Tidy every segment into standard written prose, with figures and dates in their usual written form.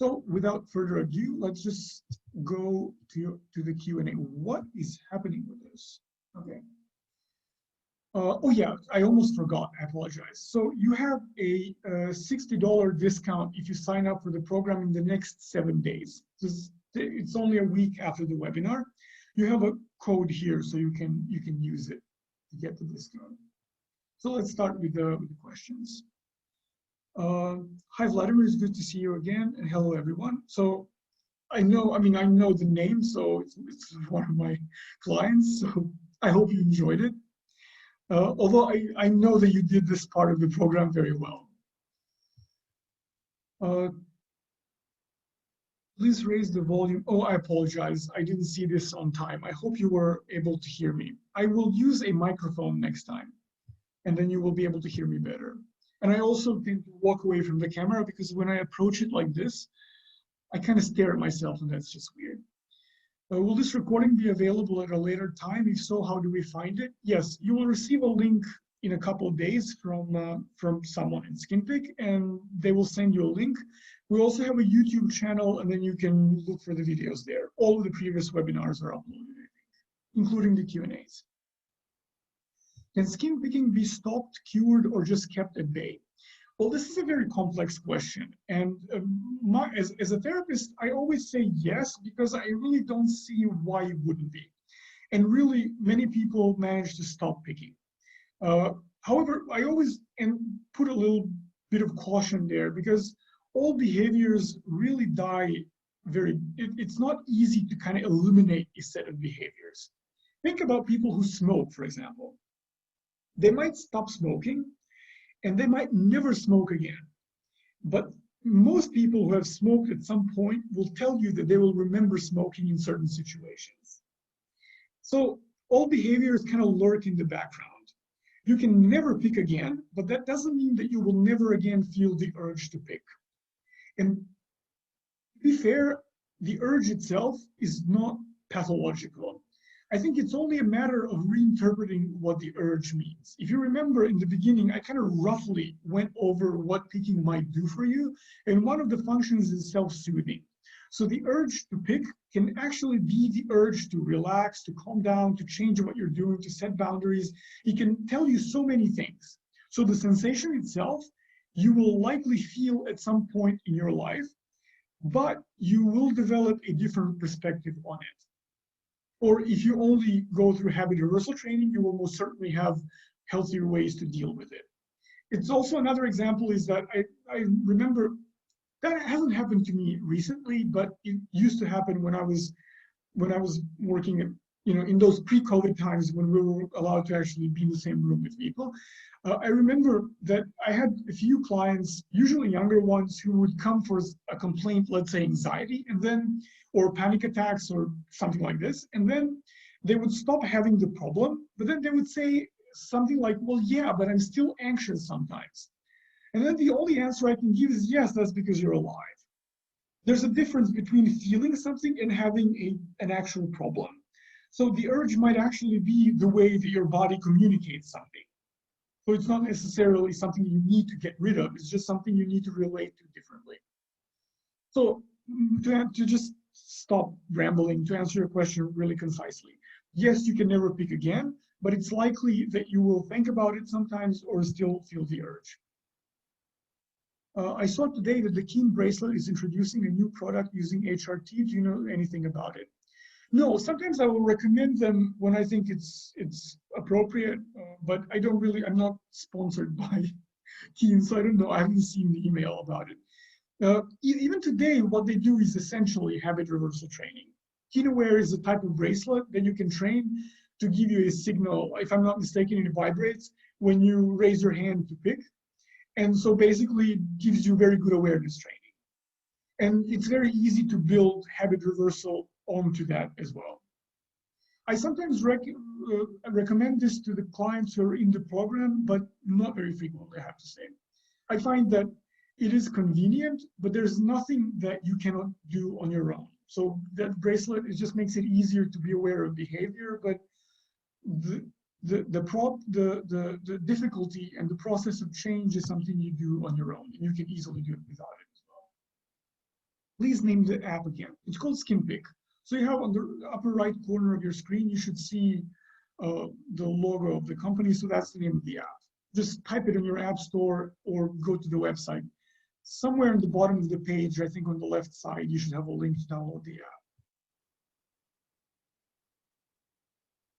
So without further ado, let's just go to the Q&A. What is happening with this? Okay. Oh yeah, I almost forgot, I apologize. So you have a $60 discount if you sign up for the program in the next 7 days. It's only a week after the webinar. You have a code here, so you can use it to get the discount. So let's start with the questions. Hi Vladimir, it's good to see you again, and hello everyone. So I know the name, so it's one of my clients, so I hope you enjoyed it. Although I know that you did this part of the program very well. Please raise the volume. Oh, I apologize. I didn't see this on time. I hope you were able to hear me. I will use a microphone next time, and then you will be able to hear me better. And I also tend to walk away from the camera because when I approach it like this, I kind of stare at myself, and that's just weird. Will this recording be available at a later time? If so, how do we find it? Yes, you will receive a link in a couple of days from someone in SkinPick, and they will send you a link. We also have a YouTube channel, and then you can look for the videos there. All of the previous webinars are uploaded, I think, including the Q&As. Can skin picking be stopped, cured, or just kept at bay? Well, this is a very complex question. And as a therapist, I always say yes, because I really don't see why it wouldn't be. And really, many people manage to stop picking. However, I always put a little bit of caution there, because all behaviors really die it's not easy to kind of eliminate a set of behaviors. Think about people who smoke, for example. They might stop smoking, and they might never smoke again. But most people who have smoked at some point will tell you that they will remember smoking in certain situations. So all behaviors kind of lurk in the background. You can never pick again, but that doesn't mean that you will never again feel the urge to pick. And to be fair, the urge itself is not pathological. I think it's only a matter of reinterpreting what the urge means. If you remember in the beginning, I kind of roughly went over what picking might do for you. And one of the functions is self-soothing. So the urge to pick can actually be the urge to relax, to calm down, to change what you're doing, to set boundaries. It can tell you so many things. So the sensation itself, you will likely feel at some point in your life, but you will develop a different perspective on it. Or if you only go through habit reversal training, you will most certainly have healthier ways to deal with it. It's also another example is that I remember, that hasn't happened to me recently, but it used to happen when I was working, in those pre-COVID times when we were allowed to actually be in the same room with people. I remember that I had a few clients, usually younger ones, who would come for a complaint, let's say anxiety, and then, or panic attacks or something like this. And then they would stop having the problem, but then they would say something like, well, yeah, but I'm still anxious sometimes. And then the only answer I can give is, yes, that's because you're alive. There's a difference between feeling something and having an actual problem. So the urge might actually be the way that your body communicates something. So it's not necessarily something you need to get rid of. It's just something you need to relate to differently. So to just stop rambling, to answer your question really concisely. Yes, you can never pick again, but it's likely that you will think about it sometimes or still feel the urge. I saw today that the Keen bracelet is introducing a new product using HRT. Do you know anything about it? No, sometimes I will recommend them when I think it's appropriate, but I'm not sponsored by Keen, so I don't know. I haven't seen the email about it. Even today, what they do is essentially habit reversal training. KeenAware is a type of bracelet that you can train to give you a signal. If I'm not mistaken, it vibrates when you raise your hand to pick. And so basically it gives you very good awareness training. And it's very easy to build habit reversal onto that as well. I sometimes recommend this to the clients who are in the program, but not very frequently, I have to say. I find that it is convenient, but there's nothing that you cannot do on your own. So that bracelet, it just makes it easier to be aware of behavior, but the difficulty and the process of change is something you do on your own, and you can easily do it without it as well. please name the app again. It's called SkinPick. So you have on the upper right corner of your screen, you should see the logo of the company. So that's the name of the app. Just type it in your app store or go to the website. Somewhere in the bottom of the page, I think on the left side, you should have a link to download the app.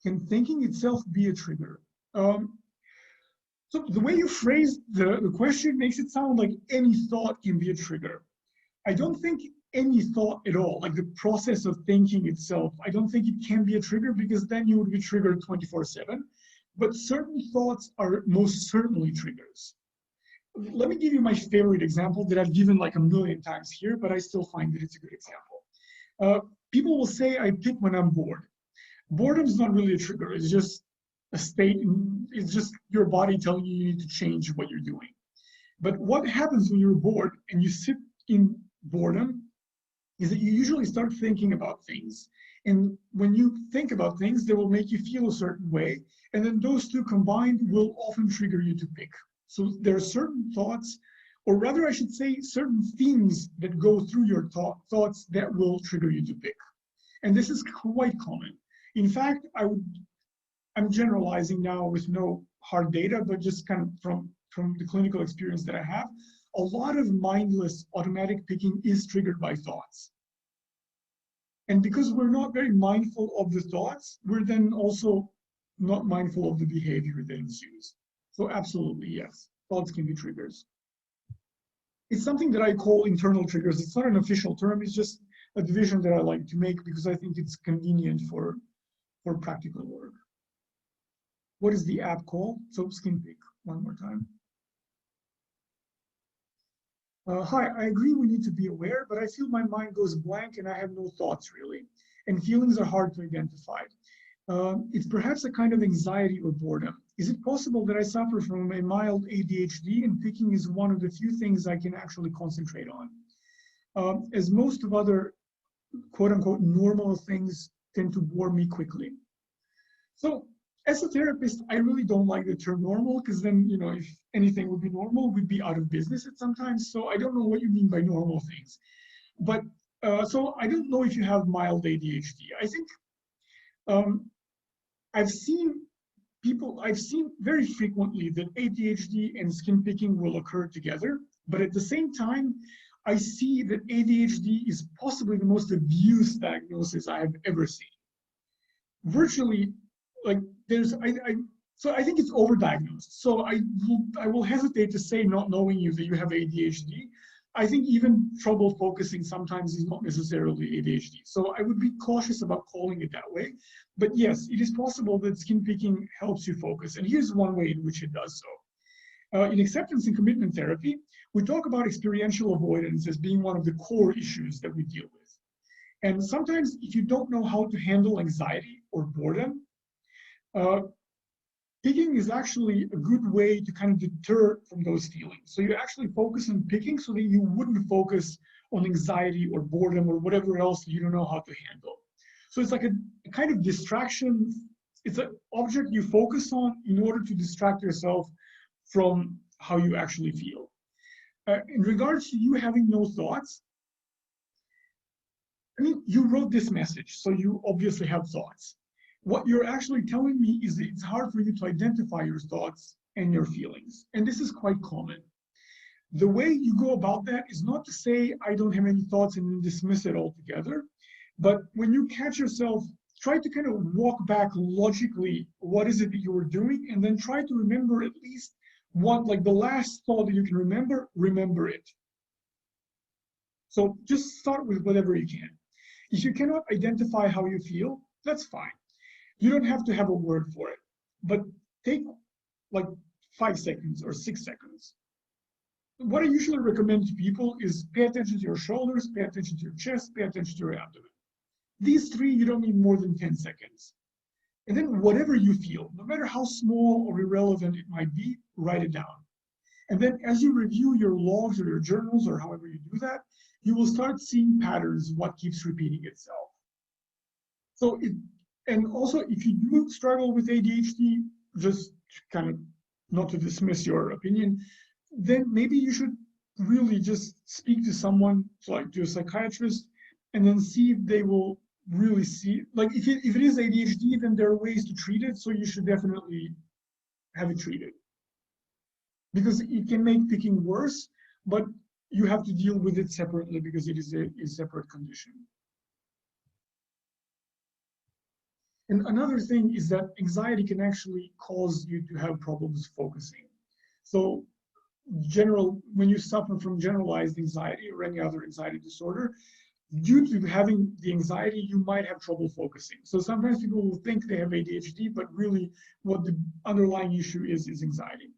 Can thinking itself be a trigger? So the way you phrased the question makes it sound like any thought can be a trigger. I don't think any thought at all, like the process of thinking itself, I don't think it can be a trigger, because then you would be triggered 24/7. But certain thoughts are most certainly triggers. Let me give you my favorite example that I've given like a million times here, but I still find that it's a good example. People will say I pick when I'm bored. Boredom is not really a trigger. It's just a state. It's just your body telling you need to change what you're doing. But what happens when you're bored and you sit in boredom is that you usually start thinking about things. And when you think about things, they will make you feel a certain way. And then those two combined will often trigger you to pick. So there are certain thoughts, or rather I should say certain themes that go through your thoughts that will trigger you to pick. And this is quite common. In fact, I'm generalizing now with no hard data, but just kind of from the clinical experience that I have, a lot of mindless automatic picking is triggered by thoughts. And because we're not very mindful of the thoughts, we're then also not mindful of the behavior that ensues. So absolutely, yes, thoughts can be triggers. It's something that I call internal triggers. It's not an official term, it's just a division that I like to make because I think it's convenient for practical work. What is the app called? So SkinPick, one more time. Hi, I agree we need to be aware, but I feel my mind goes blank and I have no thoughts really. And feelings are hard to identify. It's perhaps a kind of anxiety or boredom. Is it possible that I suffer from a mild ADHD and picking is one of the few things I can actually concentrate on? As most of other quote unquote normal things tend to bore me quickly. So as a therapist, I really don't like the term normal because then, you know, if anything would be normal, we'd be out of business at sometimes. So I don't know what you mean by normal things. But so I don't know if you have mild ADHD. I think I've seen very frequently that ADHD and skin picking will occur together. But at the same time, I see that ADHD is possibly the most abused diagnosis I have ever seen. Virtually, like so I think it's overdiagnosed. So I will hesitate to say, not knowing you, that you have ADHD. I think even trouble focusing sometimes is not necessarily ADHD. So I would be cautious about calling it that way. But yes, it is possible that skin picking helps you focus. And here's one way in which it does so. In acceptance and commitment therapy, we talk about experiential avoidance as being one of the core issues that we deal with. And sometimes if you don't know how to handle anxiety or boredom, picking is actually a good way to kind of deter from those feelings. So you actually focus on picking so that you wouldn't focus on anxiety or boredom or whatever else you don't know how to handle. So it's like a kind of distraction. It's an object you focus on in order to distract yourself from how you actually feel. In regards to you having no thoughts, I mean, you wrote this message, so you obviously have thoughts. What you're actually telling me is that it's hard for you to identify your thoughts and your feelings. And this is quite common. The way you go about that is not to say, I don't have any thoughts and then dismiss it altogether. But when you catch yourself, try to kind of walk back logically, what is it that you were doing? And then try to remember at least one, like the last thought that you can remember it. So just start with whatever you can. If you cannot identify how you feel, that's fine. You don't have to have a word for it, but take like 5 seconds or 6 seconds. What I usually recommend to people is pay attention to your shoulders, pay attention to your chest, pay attention to your abdomen. These 3, you don't need more than 10 seconds. And then whatever you feel, no matter how small or irrelevant it might be, write it down. And then as you review your logs or your journals or however you do that, you will start seeing patterns, what keeps repeating itself. So and also, if you do struggle with ADHD, just kind of not to dismiss your opinion, then maybe you should really just speak to someone, like to a psychiatrist, and then see if they will really see, like if it is ADHD, then there are ways to treat it. So you should definitely have it treated, because it can make picking worse, but you have to deal with it separately because it is a separate condition. And another thing is that anxiety can actually cause you to have problems focusing. So when you suffer from generalized anxiety or any other anxiety disorder, due to having the anxiety, you might have trouble focusing. So sometimes people will think they have ADHD, but really what the underlying issue is anxiety.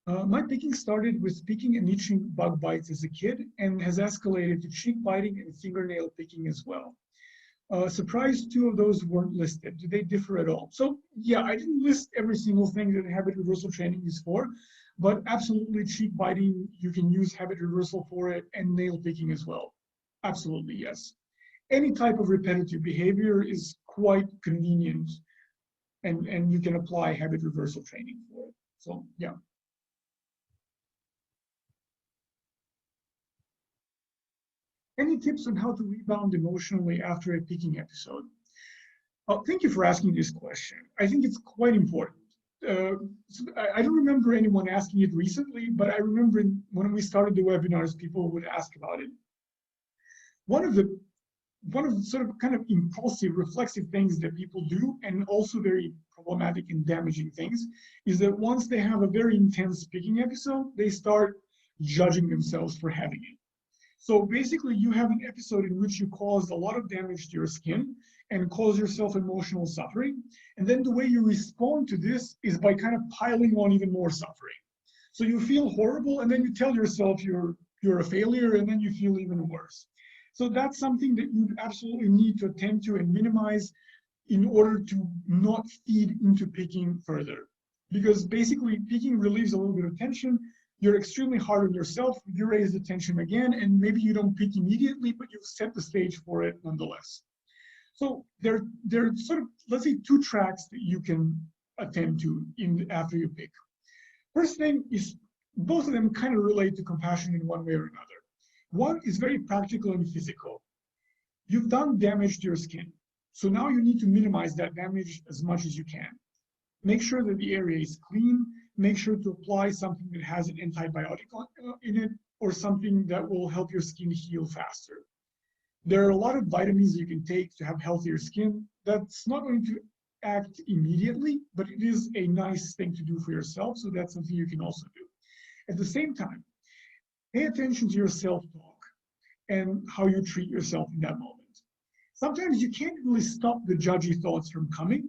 My picking started with picking and itching bug bites as a kid and has escalated to cheek biting and fingernail picking as well. Surprised two of those weren't listed. Do they differ at all? So yeah, I didn't list every single thing that habit reversal training is for, but absolutely cheek biting, you can use habit reversal for it, and nail picking as well. Absolutely, yes. Any type of repetitive behavior is quite convenient, and you can apply habit reversal training for it. So yeah. Any tips on how to rebound emotionally after a picking episode? Thank you for asking this question. I think it's quite important. I don't remember anyone asking it recently, but I remember when we started the webinars, people would ask about it. One of the sort of kind of impulsive, reflexive things that people do, and also very problematic and damaging things, is that once they have a very intense picking episode, they start judging themselves for having it. So basically, you have an episode in which you caused a lot of damage to your skin and cause yourself emotional suffering. And then the way you respond to this is by kind of piling on even more suffering. So you feel horrible, and then you tell yourself you're a failure, and then you feel even worse. So that's something that you absolutely need to attend to and minimize in order to not feed into picking further. Because basically, picking relieves a little bit of tension. You're extremely hard on yourself, you raise the tension again, and maybe you don't pick immediately, but you've set the stage for it nonetheless. So there are sort of, let's say, two tracks that you can attend to after you pick. First thing is, both of them kind of relate to compassion in one way or another. One is very practical and physical. You've done damage to your skin. So now you need to minimize that damage as much as you can. Make sure that the area is clean. Make sure to apply something that has an antibiotic in it, or something that will help your skin heal faster. There are a lot of vitamins you can take to have healthier skin. That's not going to act immediately, but it is a nice thing to do for yourself. So that's something you can also do. At the same time, pay attention to your self-talk and how you treat yourself in that moment. Sometimes you can't really stop the judgy thoughts from coming,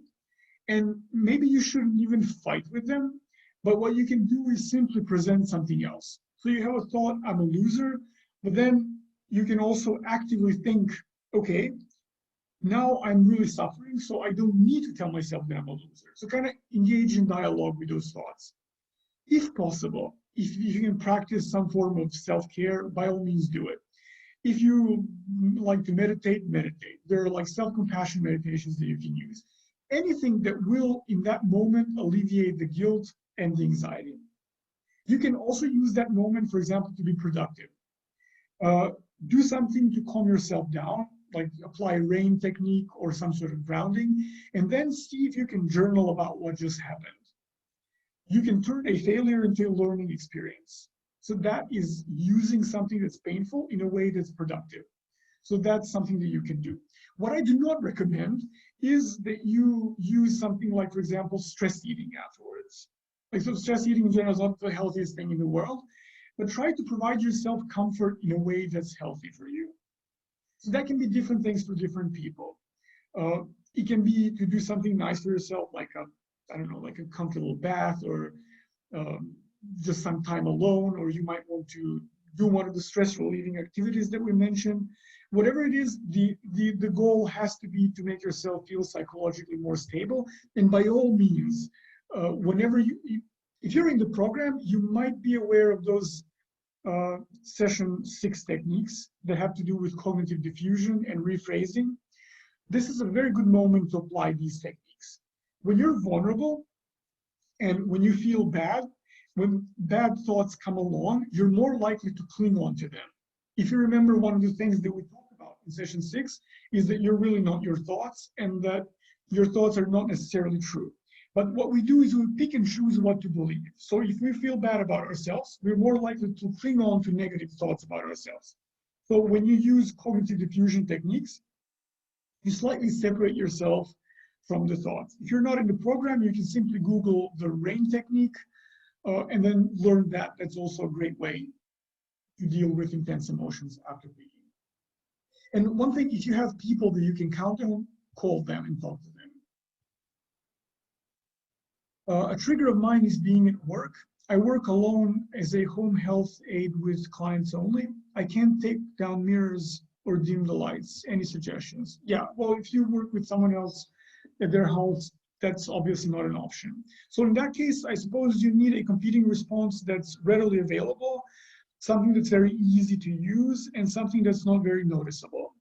and maybe you shouldn't even fight with them, but what you can do is simply present something else. So you have a thought, I'm a loser, but then you can also actively think, okay, now I'm really suffering, so I don't need to tell myself that I'm a loser. So kind of engage in dialogue with those thoughts. If possible, if you can practice some form of self-care, by all means do it. If you like to meditate, meditate. There are like self-compassion meditations that you can use. Anything that will, in that moment, alleviate the guilt and the anxiety. You can also use that moment, for example, to be productive. Do something to calm yourself down, like apply a rain technique or some sort of grounding, and then see if you can journal about what just happened. You can turn a failure into a learning experience. So that is using something that's painful in a way that's productive. So that's something that you can do. What I do not recommend is that you use something like, for example, stress eating afterwards. Like, so stress eating in general is not the healthiest thing in the world, but try to provide yourself comfort in a way that's healthy for you. So that can be different things for different people. It can be to do something nice for yourself, like I don't know, like a comfortable bath, or just some time alone, or you might want to do one of the stress relieving activities that we mentioned. Whatever it is, the goal has to be to make yourself feel psychologically more stable. And by all means, whenever if you're in the program, you might be aware of those session 6 techniques that have to do with cognitive diffusion and rephrasing. This is a very good moment to apply these techniques. When you're vulnerable and when you feel bad, when bad thoughts come along, you're more likely to cling on to them. If you remember, one of the things that we talked about in session 6 is that you're really not your thoughts, and that your thoughts are not necessarily true. But what we do is we pick and choose what to believe. So if we feel bad about ourselves, we're more likely to cling on to negative thoughts about ourselves. So when you use cognitive diffusion techniques, you slightly separate yourself from the thoughts. If you're not in the program, you can simply Google the RAIN technique and then learn that. That's also a great way to deal with intense emotions after peaking. And one thing, if you have people that you can count on, call them and talk to them. A trigger of mine is being at work. I work alone as a home health aide with clients only. I can't take down mirrors or dim the lights. Any suggestions? Yeah, well, if you work with someone else at their house, that's obviously not an option. So in that case, I suppose you need a competing response that's readily available, something that's very easy to use, and something that's not very noticeable.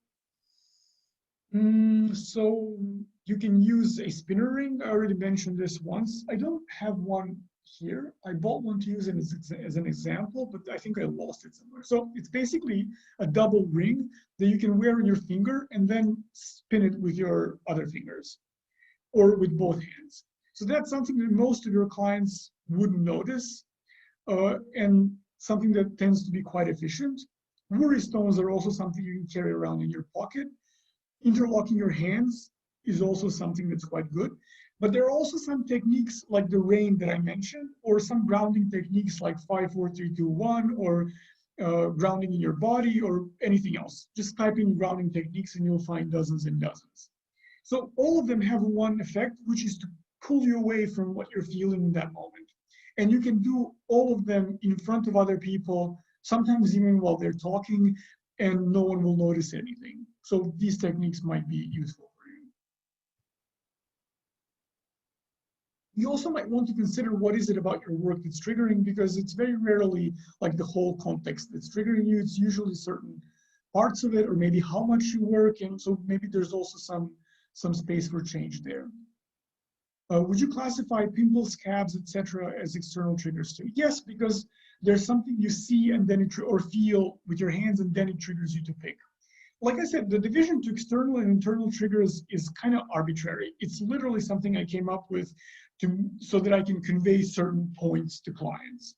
So you can use a spinner ring. I already mentioned this once. I don't have one here. I bought one to use it as an example, but I think I lost it somewhere. So it's basically a double ring that you can wear on your finger and then spin it with your other fingers or with both hands. So that's something that most of your clients wouldn't notice and something that tends to be quite efficient. Worry stones are also something you can carry around in your pocket. Interlocking your hands is also something that's quite good. But there are also some techniques like the RAIN that I mentioned, or some grounding techniques like 5, 4, 3, 2, 1, or grounding in your body, or anything else. Just type in grounding techniques and you'll find dozens and dozens. So all of them have one effect, which is to pull you away from what you're feeling in that moment. And you can do all of them in front of other people, sometimes even while they're talking, and no one will notice anything. So these techniques might be useful for you. You also might want to consider what is it about your work that's triggering, because it's very rarely like the whole context that's triggering you. It's usually certain parts of it, or maybe how much you work, and so maybe there's also some space for change there. Would you classify pimples, scabs, etc. as external triggers too? Yes, because there's something you see and then or feel with your hands, and then it triggers you to pick. Like I said, the division to external and internal triggers is kind of arbitrary. It's literally something I came up with so that I can convey certain points to clients.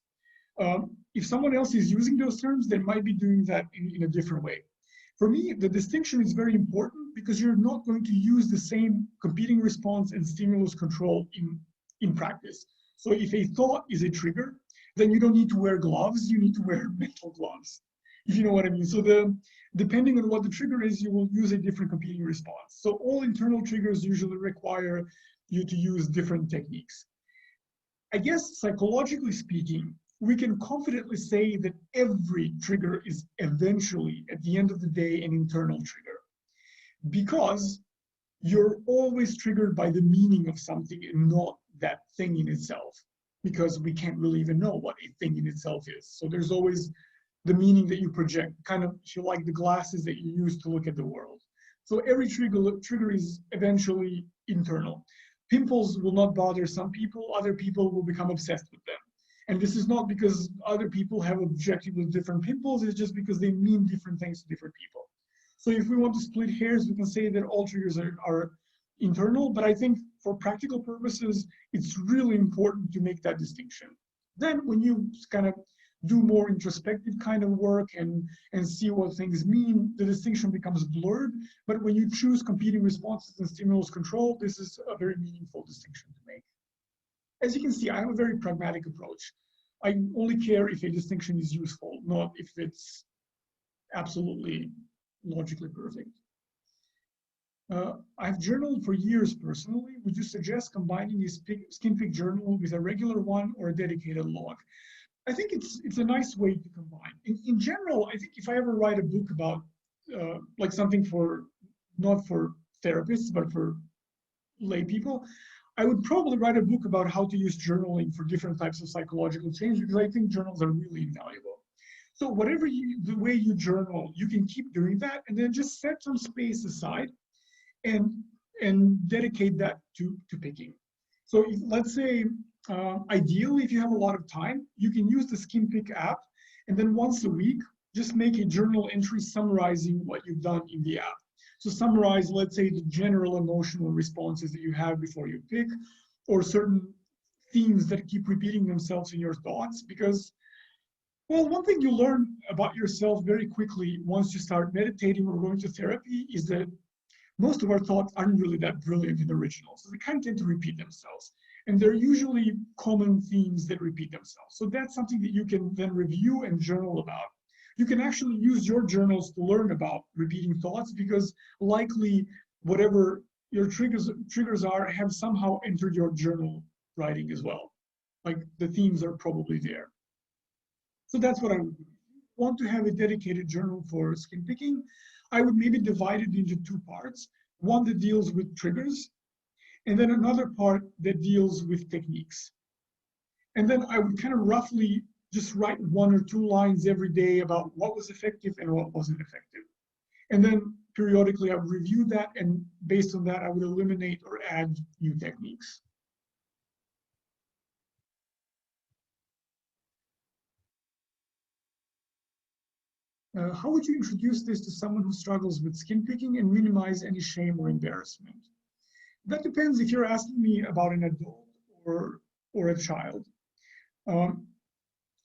If someone else is using those terms, they might be doing that in a different way. For me, the distinction is very important because you're not going to use the same competing response and stimulus control in practice. So if a thought is a trigger, then you don't need to wear gloves, you need to wear mental gloves, if you know what I mean. So depending on what the trigger is, you will use a different competing response. So all internal triggers usually require you to use different techniques. I guess psychologically speaking, we can confidently say that every trigger is eventually, at the end of the day, an internal trigger, because you're always triggered by the meaning of something and not that thing in itself, because we can't really even know what a thing in itself is. So there's always the meaning that you project, kind of, if you like, the glasses that you use to look at the world. So every trigger is eventually internal. Pimples will not bother some people, other people will become obsessed with them. And this is not because other people have objectively different pimples, it's just because they mean different things to different people. So if we want to split hairs, we can say that all triggers are internal, but I think for practical purposes, it's really important to make that distinction. Then when you kind of do more introspective kind of work and see what things mean, the distinction becomes blurred. But when you choose competing responses and stimulus control, this is a very meaningful distinction to make. As you can see, I have a very pragmatic approach. I only care if a distinction is useful, not if it's absolutely logically perfect. I've journaled for years personally. Would you suggest combining a skin pick journal with a regular one or a dedicated log? I think it's a nice way to combine. In general, I think if I ever write a book about like something for, not for therapists, but for lay people, I would probably write a book about how to use journaling for different types of psychological change, because I think journals are really invaluable. So whatever the way you journal, you can keep doing that, and then just set some space aside and dedicate that to picking. So let's say Ideally, if you have a lot of time, you can use the SkinPick app, and then once a week, just make a journal entry summarizing what you've done in the app. So summarize, let's say, the general emotional responses that you have before you pick, or certain themes that keep repeating themselves in your thoughts. Because, well, one thing you learn about yourself very quickly once you start meditating or going to therapy is that most of our thoughts aren't really that brilliant and original. So they kind of tend to repeat themselves. And they're usually common themes that repeat themselves. So that's something that you can then review and journal about. You can actually use your journals to learn about repeating thoughts, because likely whatever your triggers are have somehow entered your journal writing as well. Like the themes are probably there. So that's what I would do. Want to have a dedicated journal for skin picking, I would maybe divide it into two parts. One that deals with triggers, and then another part that deals with techniques. And then I would kind of roughly just write 1 or 2 lines every day about what was effective and what wasn't effective. And then periodically I would review that, and based on that, I would eliminate or add new techniques. How would you introduce this to someone who struggles with skin picking and minimize any shame or embarrassment? That depends if you're asking me about an adult or a child.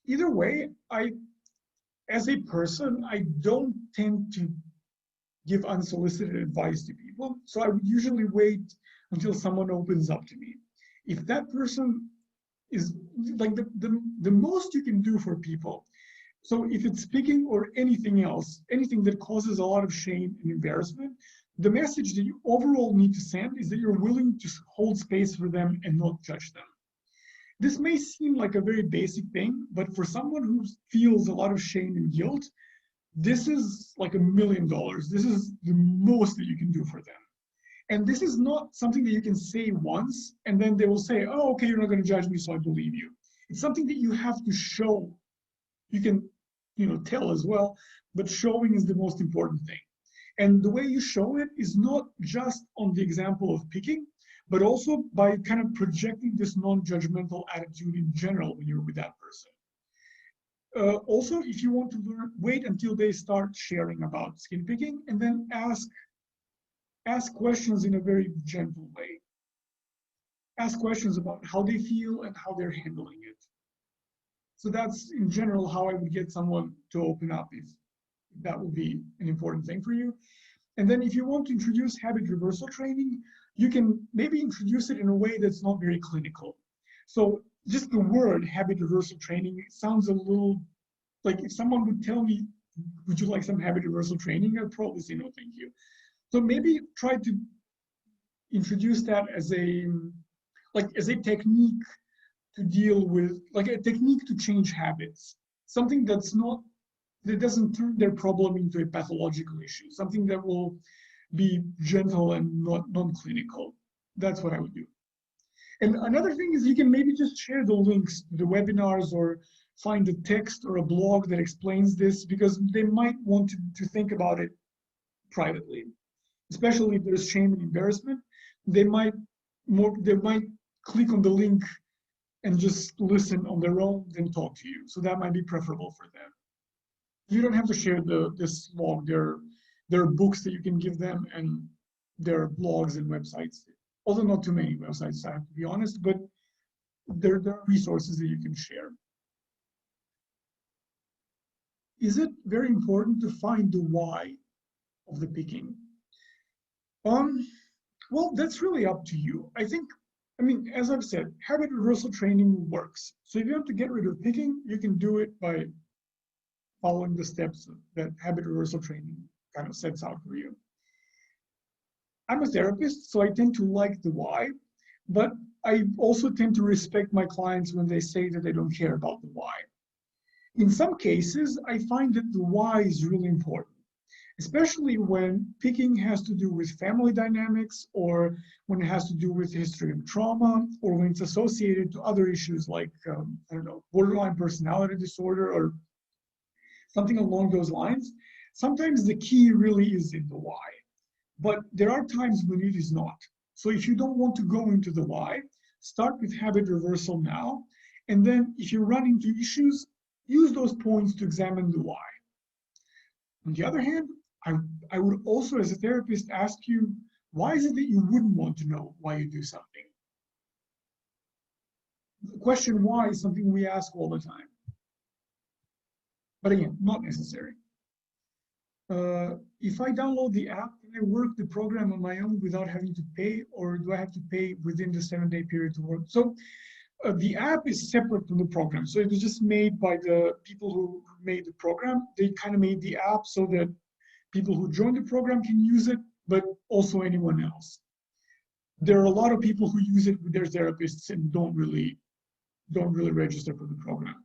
Either way, as a person, I don't tend to give unsolicited advice to people. So I would usually wait until someone opens up to me. If that person is like the most you can do for people. So if it's speaking or anything else, anything that causes a lot of shame and embarrassment, the message that you overall need to send is that you're willing to hold space for them and not judge them. This may seem like a very basic thing, but for someone who feels a lot of shame and guilt, this is like $1 million. This is the most that you can do for them. And this is not something that you can say once and then they will say, oh, okay, you're not going to judge me, so I believe you. It's something that you have to show. You can, tell as well, but showing is the most important thing. And the way you show it is not just on the example of picking, but also by kind of projecting this non-judgmental attitude in general when you're with that person. Also, if you want to learn, wait until they start sharing about skin picking, and then ask questions in a very gentle way. Ask questions about how they feel and how they're handling it. So that's in general how I would get someone to open up, if that would be an important thing for you. And then if you want to introduce habit reversal training, you can maybe introduce it in a way that's not very clinical. So just the word habit reversal training sounds a little like, if someone would tell me, would you like some habit reversal training? I'd probably say no, thank you. So maybe try to introduce that as a technique to deal with, like a technique to change habits, something that doesn't turn their problem into a pathological issue, something that will be gentle and not non-clinical. That's what I would do. And another thing is you can maybe just share the links to the webinars or find a text or a blog that explains this, because they might want to think about it privately, especially if there's shame and embarrassment. They might click on the link and just listen on their own, then talk to you. So that might be preferable for them. You don't have to share this log. There are books that you can give them, and there are blogs and websites. Although not too many websites, I have to be honest, but there are resources that you can share. Is it very important to find the why of the picking? Well, that's really up to you. As I've said, habit reversal training works. So if you have to get rid of picking, you can do it by following the steps that habit reversal training kind of sets out for you. I'm a therapist, so I tend to like the why, but I also tend to respect my clients when they say that they don't care about the why. In some cases, I find that the why is really important, especially when picking has to do with family dynamics, or when it has to do with history of trauma, or when it's associated to other issues like, borderline personality disorder or something along those lines. Sometimes the key really is in the why, but there are times when it is not. So if you don't want to go into the why, start with habit reversal now. And then if you run into issues, use those points to examine the why. On the other hand, I would also, as a therapist, ask you, why is it that you wouldn't want to know why you do something? The question why is something we ask all the time. But again, not necessary. If I download the app, can I work the program on my own without having to pay, or do I have to pay within the 7-day period to work? So the app is separate from the program. So it was just made by the people who made the program. They kind of made the app so that people who join the program can use it, but also anyone else. There are a lot of people who use it with their therapists and don't really register for the program.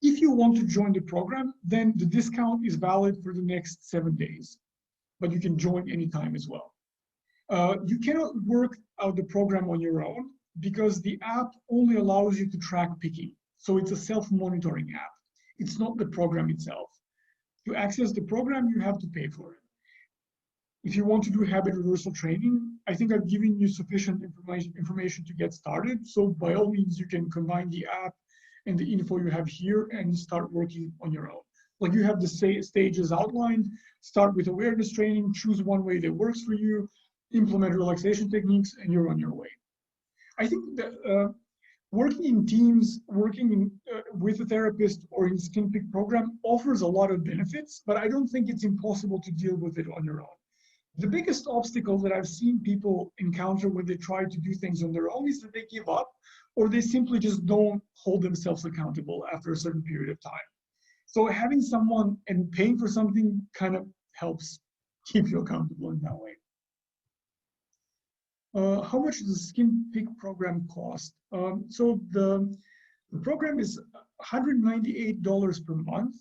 If you want to join the program, then the discount is valid for the next 7 days, but you can join anytime as well. You cannot work out the program on your own because the app only allows you to track picking. So it's a self-monitoring app. It's not the program itself. To access the program, you have to pay for it. If you want to do habit reversal training, I think I've given you sufficient information to get started. So by all means, you can combine the app and the info you have here and start working on your own. Like you have the stages outlined, start with awareness training, choose one way that works for you, implement relaxation techniques, and you're on your way. I think that working in teams, working with a therapist or in Skin Pick program offers a lot of benefits, but I don't think it's impossible to deal with it on your own. The biggest obstacle that I've seen people encounter when they try to do things on their own is that they give up, or they simply just don't hold themselves accountable after a certain period of time. So having someone and paying for something kind of helps keep you accountable in that way. How much does the Skin Pick program cost? So the program is $198 per month,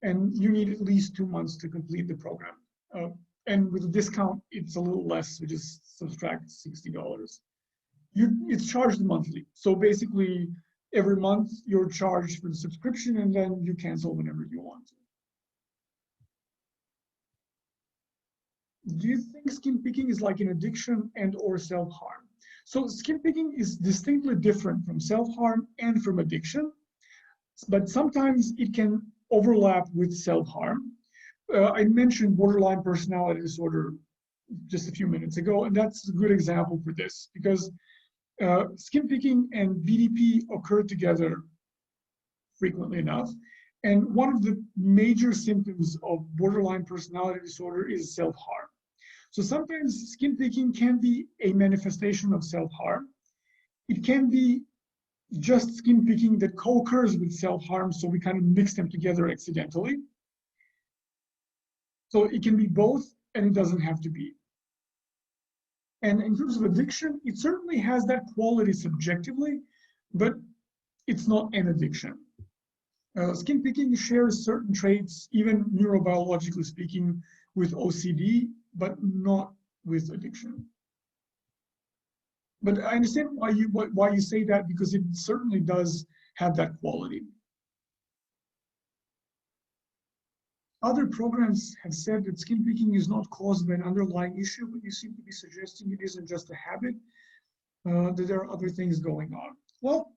and you need at least 2 months to complete the program. And with a discount, it's a little less, so just subtract $60. It's charged monthly. So basically, every month you're charged for the subscription, and then you cancel whenever you want to. Do you think skin picking is like an addiction and or self-harm? So skin picking is distinctly different from self-harm and from addiction, but sometimes it can overlap with self-harm. I mentioned borderline personality disorder just a few minutes ago, and that's a good example for this because skin picking and BDP occur together frequently enough. And one of the major symptoms of borderline personality disorder is self-harm. So sometimes skin picking can be a manifestation of self-harm. It can be just skin picking that co-occurs with self-harm, so we kind of mix them together accidentally. So it can be both, and it doesn't have to be. And in terms of addiction, it certainly has that quality subjectively, but it's not an addiction. Skin picking shares certain traits, even neurobiologically speaking, with OCD, but not with addiction. But I understand why you say that, because it certainly does have that quality. Other programs have said that skin picking is not caused by an underlying issue, but you seem to be suggesting it isn't just a habit, that there are other things going on. Well,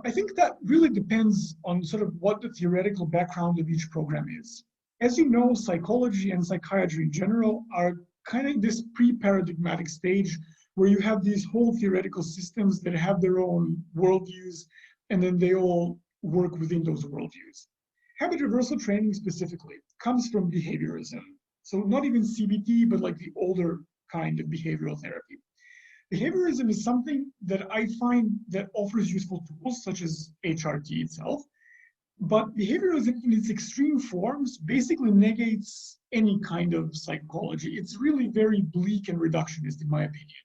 I think that really depends on sort of what the theoretical background of each program is. As you know, psychology and psychiatry in general are kind of this pre-paradigmatic stage where you have these whole theoretical systems that have their own worldviews, and then they all work within those worldviews. Habit reversal training specifically comes from behaviorism. So not even CBT, but like the older kind of behavioral therapy. Behaviorism is something that I find that offers useful tools, such as HRT itself, but behaviorism in its extreme forms basically negates any kind of psychology. It's really very bleak and reductionist, in my opinion.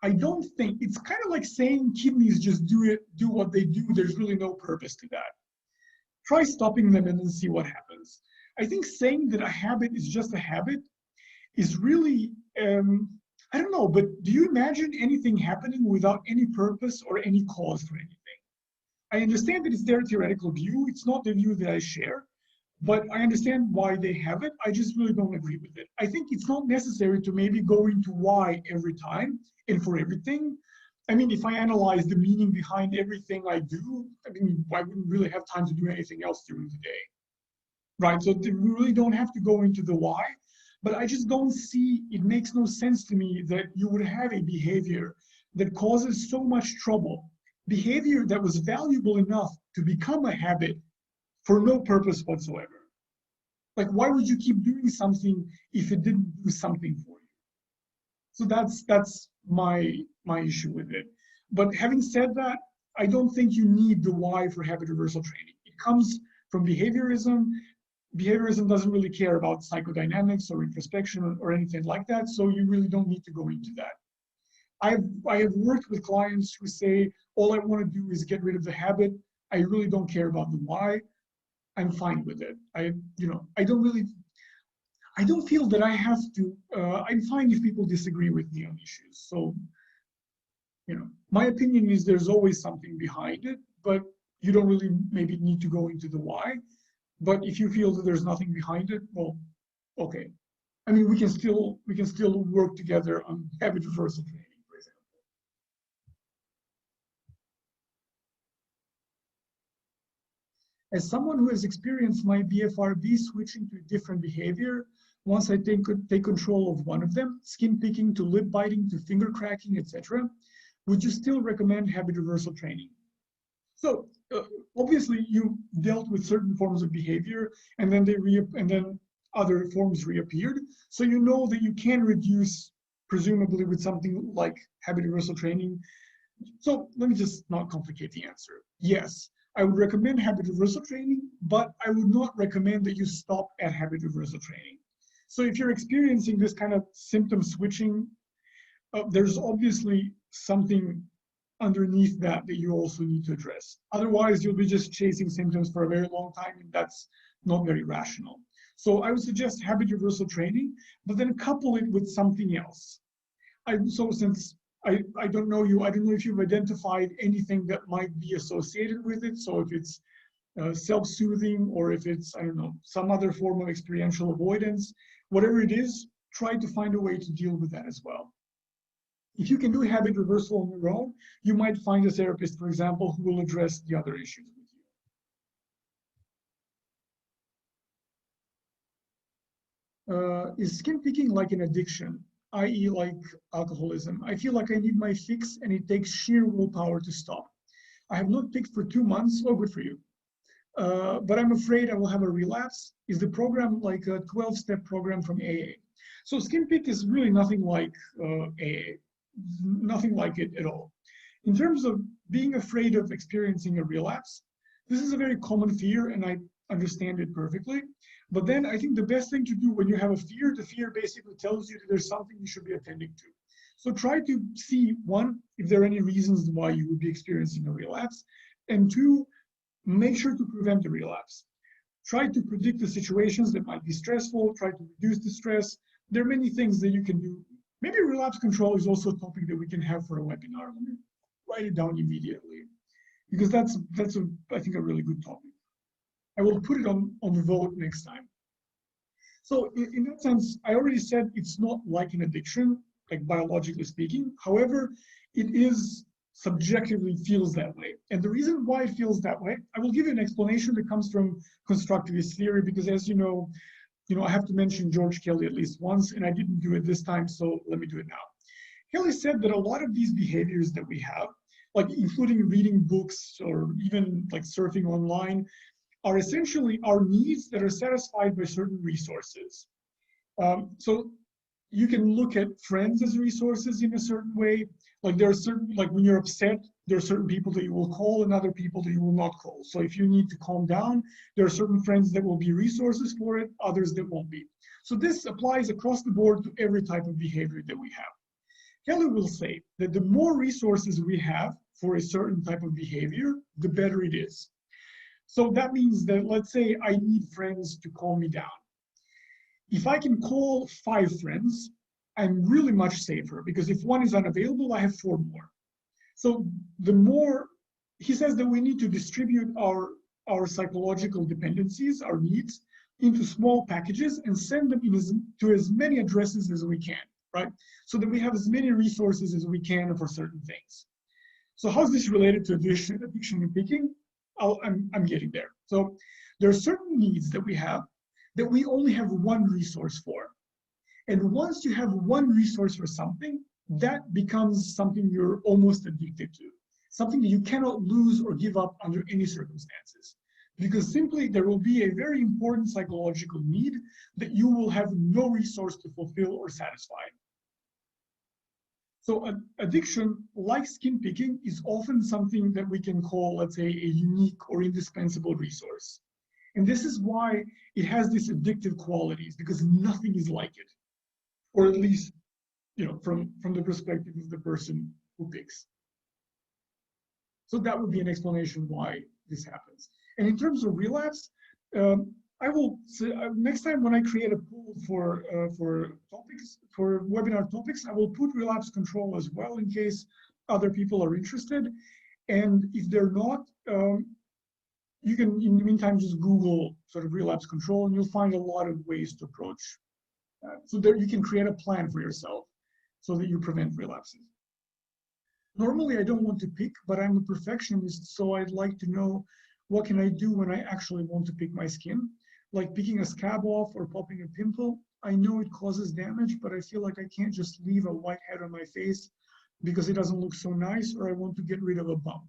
I don't think, it's kind of like saying kidneys just do what they do. There's really no purpose to that. Try stopping them and then see what happens. I think saying that a habit is just a habit is really, I don't know, but do you imagine anything happening without any purpose or any cause for anything? I understand that it's their theoretical view. It's not the view that I share, but I understand why they have it. I just really don't agree with it. I think it's not necessary to maybe go into why every time and for everything, I mean, if I analyze the meaning behind everything I do, I mean, I wouldn't really have time to do anything else during the day, right? So we really don't have to go into the why, but I just don't see, it makes no sense to me that you would have a behavior that causes so much trouble, behavior that was valuable enough to become a habit for no purpose whatsoever. Like, why would you keep doing something if it didn't do something for you? So that's my issue with it. But having said that, I don't think you need the why for habit reversal training. It comes from behaviorism. Behaviorism doesn't really care about psychodynamics or introspection or anything like that, so you really don't need to go into that. I have worked with clients who say, all I want to do is get rid of the habit. I really don't care about the why. I'm fine with it. I don't feel that I have to, I'm fine if people disagree with me on issues. So, my opinion is there's always something behind it, but you don't really maybe need to go into the why. But if you feel that there's nothing behind it, well, okay. I mean, we can still work together on habit reversal training, for example. As someone who has experienced my BFRB switching to a different behavior, once I take control of one of them, skin picking to lip biting to finger cracking, etc., would you still recommend habit reversal training? So obviously you dealt with certain forms of behavior, and then other forms reappeared. So you know that you can reduce, presumably with something like habit reversal training. So let me just not complicate the answer. Yes, I would recommend habit reversal training, but I would not recommend that you stop at habit reversal training. So if you're experiencing this kind of symptom switching, there's obviously something underneath that you also need to address. Otherwise, you'll be just chasing symptoms for a very long time, and that's not very rational. So I would suggest habit reversal training, but then couple it with something else. Since I don't know you, I don't know if you've identified anything that might be associated with it. So if it's self-soothing, or if it's, I don't know, some other form of experiential avoidance, whatever it is, try to find a way to deal with that as well. If you can do habit reversal on your own, you might find a therapist, for example, who will address the other issues with you. Is skin picking like an addiction, i.e. like alcoholism? I feel like I need my fix and it takes sheer willpower to stop. I have not picked for 2 months. Oh, good for you. But I'm afraid I will have a relapse. Is the program like a 12-step program from AA? So skin pick is really nothing like AA. Nothing like it at all. In terms of being afraid of experiencing a relapse, this is a very common fear, and I understand it perfectly. But then I think the best thing to do when you have a fear, the fear basically tells you that there's something you should be attending to. So try to see, one, if there are any reasons why you would be experiencing a relapse, and two, make sure to prevent the relapse. Try to predict the situations that might be stressful, try to reduce the stress. There are many things that you can do. Maybe relapse control is also a topic that we can have for a webinar. Let me write it down immediately, because that's I think a really good topic. I will put it on the vote next time. So in that sense, I already said it's not like an addiction, like biologically speaking. However, it is subjectively feels that way. And the reason why it feels that way, I will give you an explanation that comes from constructivist theory, because as you know, I have to mention George Kelly at least once, and I didn't do it this time, so let me do it now. Kelly said that a lot of these behaviors that we have, like including reading books or even like surfing online, are essentially our needs that are satisfied by certain resources. So you can look at friends as resources in a certain way. Like there are certain, like when you're upset, there are certain people that you will call and other people that you will not call. So if you need to calm down, there are certain friends that will be resources for it, others that won't be. So this applies across the board to every type of behavior that we have. Kelly will say that the more resources we have for a certain type of behavior, the better it is. So that means that, let's say I need friends to calm me down. If I can call 5 friends, I'm really much safer, because if one is unavailable, I have 4 more. So the more, he says that we need to distribute our psychological dependencies, our needs, into small packages and send them to as many addresses as we can, right? So that we have as many resources as we can for certain things. So how's this related to addiction and picking? I'm getting there. So there are certain needs that we have that we only have one resource for. And once you have one resource for something, that becomes something you're almost addicted to, something that you cannot lose or give up under any circumstances. Because simply there will be a very important psychological need that you will have no resource to fulfill or satisfy. So addiction, like skin picking, is often something that we can call, let's say, a unique or indispensable resource. And this is why it has these addictive qualities, because nothing is like it, or at least, from the perspective of the person who picks. So that would be an explanation why this happens. And in terms of relapse, I will next time when I create a poll for topics, for webinar topics, I will put relapse control as well in case other people are interested. And if they're not, you can, in the meantime, just Google sort of relapse control, and you'll find a lot of ways to approach that. So there you can create a plan for yourself so that you prevent relapses. Normally, I don't want to pick, but I'm a perfectionist, so I'd like to know what can I do when I actually want to pick my skin, like picking a scab off or popping a pimple. I know it causes damage, but I feel like I can't just leave a white head on my face because it doesn't look so nice, or I want to get rid of a bump.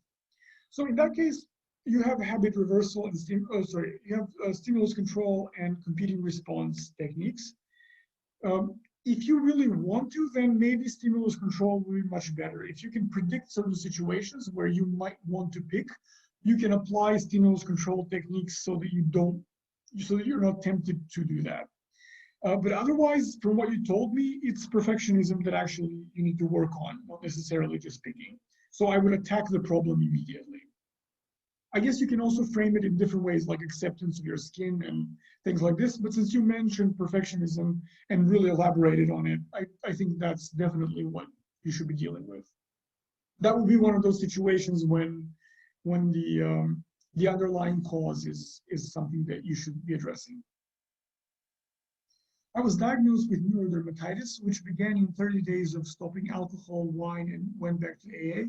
So in that case, you have habit reversal and you have stimulus control and competing response techniques. If you really want to, then maybe stimulus control will be much better. If you can predict certain situations where you might want to pick, you can apply stimulus control techniques so that you're not tempted to do that. But otherwise, from what you told me, it's perfectionism that actually you need to work on, not necessarily just picking. So I would attack the problem immediately. I guess you can also frame it in different ways, like acceptance of your skin and things like this. But since you mentioned perfectionism and really elaborated on it, I think that's definitely what you should be dealing with. That would be one of those situations when the underlying cause is something that you should be addressing. I was diagnosed with neurodermatitis, which began in 30 days of stopping alcohol, wine, and went back to AA.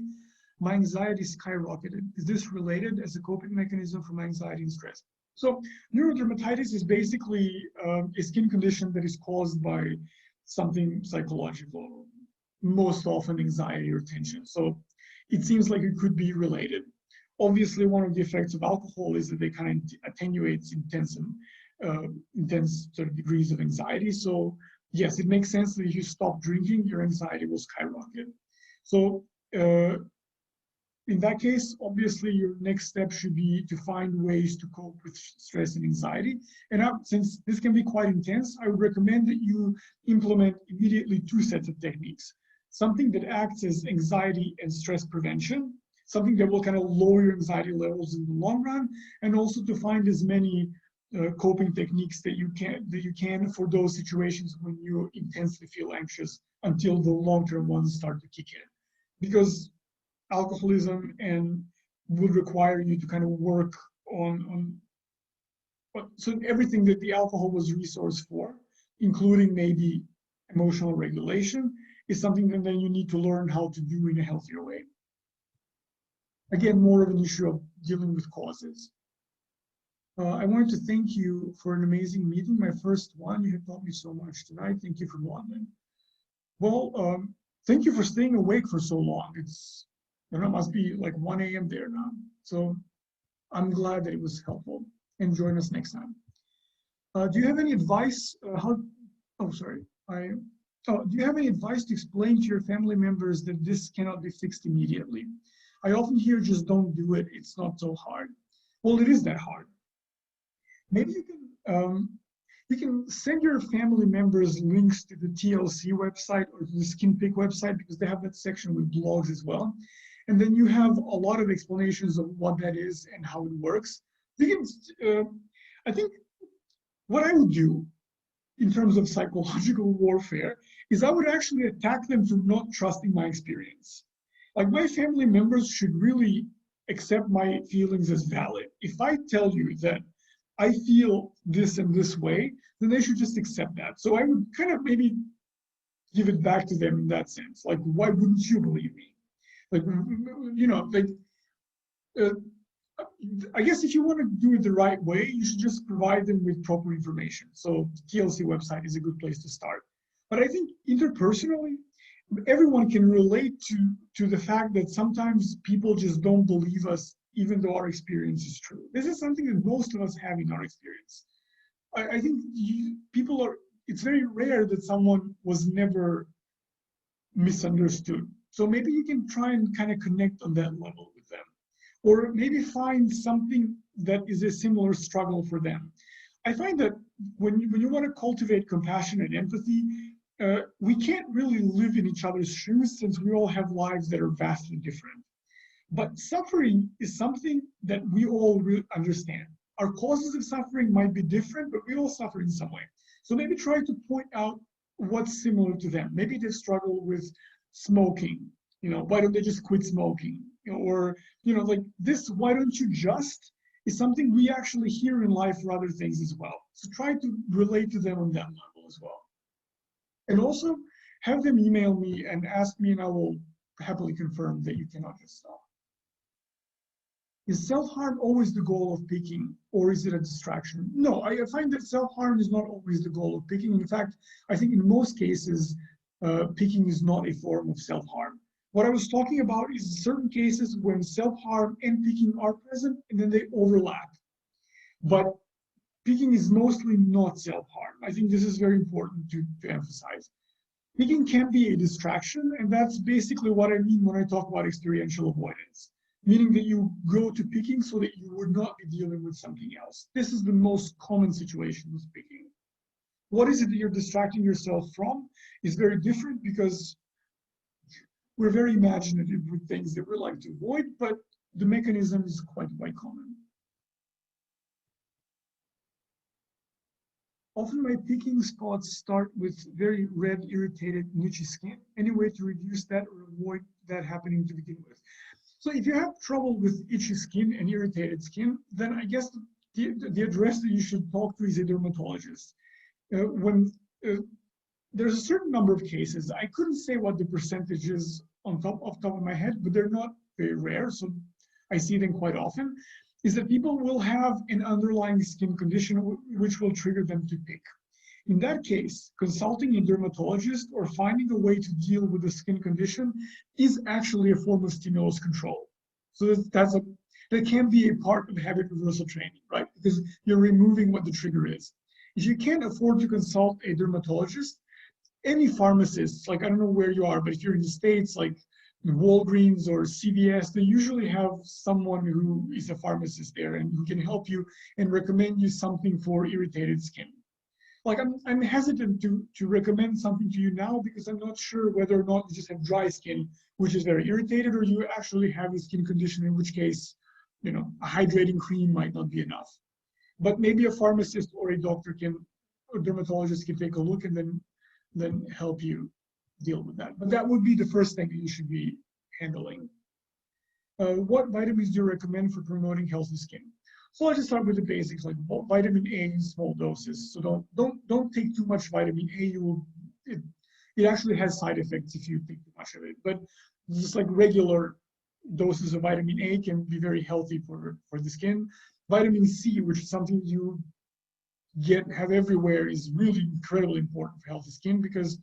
My anxiety skyrocketed. Is this related as a coping mechanism for my anxiety and stress? So neurodermatitis is basically a skin condition that is caused by something psychological, most often anxiety or tension. So it seems like it could be related. Obviously, one of the effects of alcohol is that they kind of attenuates intense sort of degrees of anxiety. So yes, it makes sense that if you stop drinking, your anxiety will skyrocket. So in that case, obviously, your next step should be to find ways to cope with stress and anxiety. And since this can be quite intense, I would recommend that you implement immediately 2 sets of techniques. Something that acts as anxiety and stress prevention, something that will kind of lower your anxiety levels in the long run, and also to find as many coping techniques that you can for those situations when you intensely feel anxious until the long-term ones start to kick in. Because alcoholism and would require you to kind of work on so everything that the alcohol was resourced for, including maybe emotional regulation, is something that then you need to learn how to do in a healthier way. Again, more of an issue of dealing with causes. I wanted to thank you for an amazing meeting, my first one. You have taught me so much tonight. Thank you for London. Well, thank you for staying awake for so long. It's, it must be like 1 a.m. there now. So I'm glad that it was helpful. And join us next time. Do you have any advice? Do you have any advice to explain to your family members that this cannot be fixed immediately? I often hear just don't do it. It's not so hard. Well, it is that hard. Maybe you can send your family members links to the TLC website or to the SkinPick website, because they have that section with blogs as well. And then you have a lot of explanations of what that is and how it works. I think what I would do in terms of psychological warfare is I would actually attack them for not trusting my experience. Like, my family members should really accept my feelings as valid. If I tell you that I feel this and this way, then they should just accept that. So I would kind of maybe give it back to them in that sense. Like, why wouldn't you believe me? Like, you know, like, uh, I guess if you want to do it the right way, you should just provide them with proper information. So the TLC website is a good place to start. But I think interpersonally, everyone can relate to the fact that sometimes people just don't believe us, even though our experience is true. This is something that most of us have in our experience. I think people are, it's very rare that someone was never misunderstood. So maybe you can try and kind of connect on that level with them, or maybe find something that is a similar struggle for them. I find that when you want to cultivate compassion and empathy, we can't really live in each other's shoes since we all have lives that are vastly different. But suffering is something that we all understand. Our causes of suffering might be different, but we all suffer in some way. So maybe try to point out what's similar to them. Maybe they struggle with smoking. You know, why don't they just quit smoking? Or, you know, like this, why don't you just, is something we actually hear in life for other things as well. So try to relate to them on that level as well. And also have them email me and ask me, and I will happily confirm that you cannot just stop. Is self-harm always the goal of picking, or is it a distraction? No, I find that self-harm is not always the goal of picking. In fact, I think in most cases, picking is not a form of self-harm. What I was talking about is certain cases when self-harm and picking are present, and then they overlap. But picking is mostly not self-harm. I think this is very important to emphasize. Picking can be a distraction, and that's basically what I mean when I talk about experiential avoidance, meaning that you go to picking so that you would not be dealing with something else. This is the most common situation with picking. What is it that you're distracting yourself from is very different, because we're very imaginative with things that we like to avoid, but the mechanism is quite common. Often my picking spots start with very red, irritated, itchy skin. Any way to reduce that or avoid that happening to begin with? So if you have trouble with itchy skin and irritated skin, then I guess the address that you should talk to is a dermatologist. There's a certain number of cases, I couldn't say what the percentage is off the top of my head, but they're not very rare, so I see them quite often, is that people will have an underlying skin condition which will trigger them to pick. In that case, consulting a dermatologist or finding a way to deal with the skin condition is actually a form of stimulus control. So that can be a part of habit reversal training, right? Because you're removing what the trigger is. If you can't afford to consult a dermatologist, any pharmacist, like I don't know where you are, but if you're in the States, like Walgreens or CVS, they usually have someone who is a pharmacist there and who can help you and recommend you something for irritated skin. Like I'm hesitant to recommend something to you now because I'm not sure whether or not you just have dry skin, which is very irritated, or you actually have a skin condition, in which case, you know, a hydrating cream might not be enough. But maybe a pharmacist or a doctor or dermatologist can take a look and then help you deal with that. But that would be the first thing that you should be handling. What vitamins do you recommend for promoting healthy skin? So let's just start with the basics, like vitamin A in small doses. So don't take too much vitamin A. It actually has side effects if you take too much of it. But just like regular doses of vitamin A can be very healthy for the skin. Vitamin C, which is something you have everywhere, is really incredibly important for healthy skin, because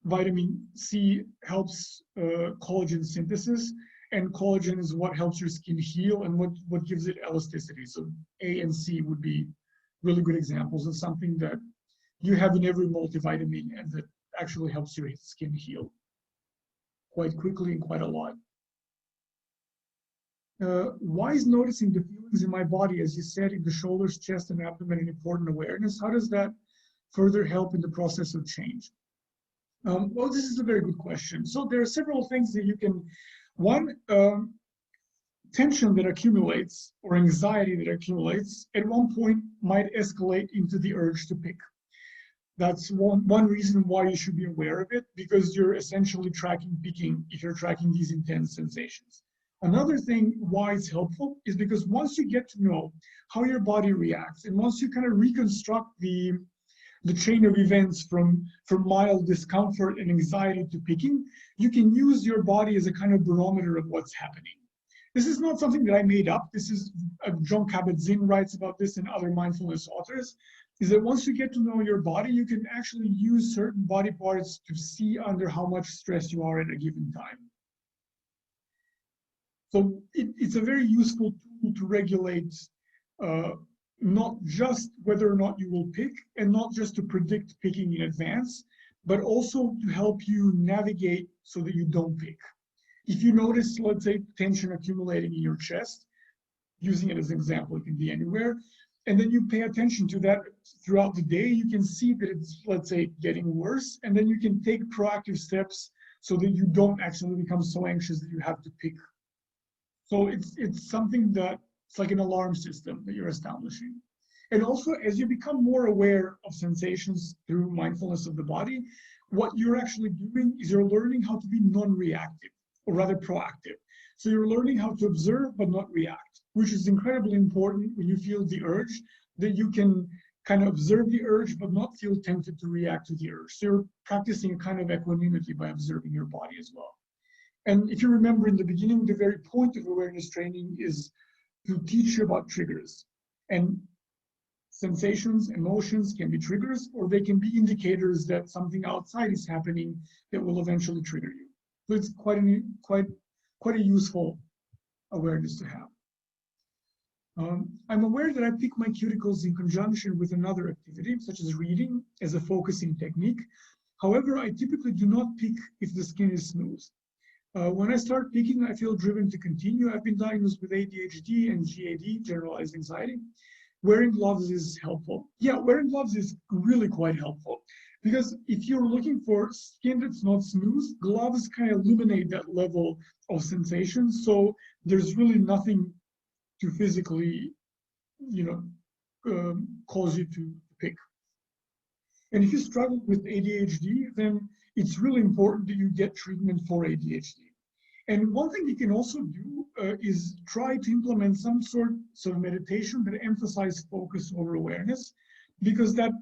vitamin C helps collagen synthesis, and collagen is what helps your skin heal and what gives it elasticity. So A and C would be really good examples of something that you have in every multivitamin and that actually helps your skin heal quite quickly and quite a lot. Why is noticing the feelings in my body, as you said, in the shoulders, chest, and abdomen, an important awareness? How does that further help in the process of change? Well, this is a very good question. So there are several things that you can, one, tension that accumulates or anxiety that accumulates at one point might escalate into the urge to pick. That's one reason why you should be aware of it, because you're essentially tracking picking if you're tracking these intense sensations. Another thing why it's helpful is because once you get to know how your body reacts, and once you kind of reconstruct the the chain of events from mild discomfort and anxiety to picking, you can use your body as a kind of barometer of what's happening. This is not something that I made up. This is Jon Kabat-Zinn writes about this and other mindfulness authors, is that once you get to know your body, you can actually use certain body parts to see under how much stress you are at a given time. So it's a very useful tool to regulate not just whether or not you will pick and not just to predict picking in advance, but also to help you navigate so that you don't pick. If you notice, let's say, tension accumulating in your chest, using it as an example, it can be anywhere, and then you pay attention to that throughout the day, you can see that it's, let's say, getting worse, and then you can take proactive steps so that you don't actually become so anxious that you have to pick. So it's something that it's like an alarm system that you're establishing. And also, as you become more aware of sensations through mindfulness of the body, what you're actually doing is you're learning how to be non-reactive, or rather proactive. So you're learning how to observe but not react, which is incredibly important when you feel the urge, that you can kind of observe the urge but not feel tempted to react to the urge. So you're practicing a kind of equanimity by observing your body as well. And if you remember in the beginning, the very point of awareness training is to teach you about triggers. And sensations, emotions can be triggers, or they can be indicators that something outside is happening that will eventually trigger you. So it's quite a useful awareness to have. I'm aware that I pick my cuticles in conjunction with another activity, such as reading, as a focusing technique. However, I typically do not pick if the skin is smooth. When I start picking, I feel driven to continue. I've been diagnosed with ADHD and GAD, generalized anxiety. Wearing gloves is helpful. Yeah, wearing gloves is really quite helpful, because if you're looking for skin that's not smooth, gloves kind of eliminate that level of sensation. So there's really nothing to physically, cause you to pick. And if you struggle with ADHD, then it's really important that you get treatment for ADHD. And one thing you can also do is try to implement some sort of meditation that emphasizes focus over awareness, because that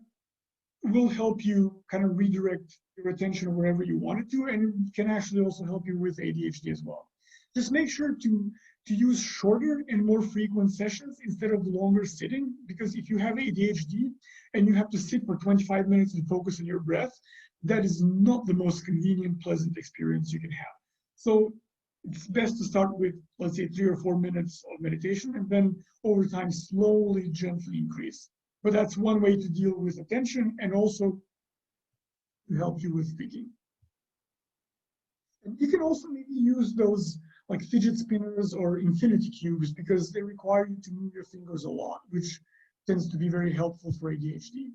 will help you kind of redirect your attention wherever you want it to, and it can actually also help you with ADHD as well. Just make sure to use shorter and more frequent sessions instead of longer sitting, because if you have ADHD and you have to sit for 25 minutes and focus on your breath, that is not the most convenient, pleasant experience you can have. So it's best to start with, let's say, 3 or 4 minutes of meditation, and then over time, slowly, gently increase. But that's one way to deal with attention and also to help you with picking. And you can also maybe use those like fidget spinners or infinity cubes, because they require you to move your fingers a lot, which tends to be very helpful for ADHD.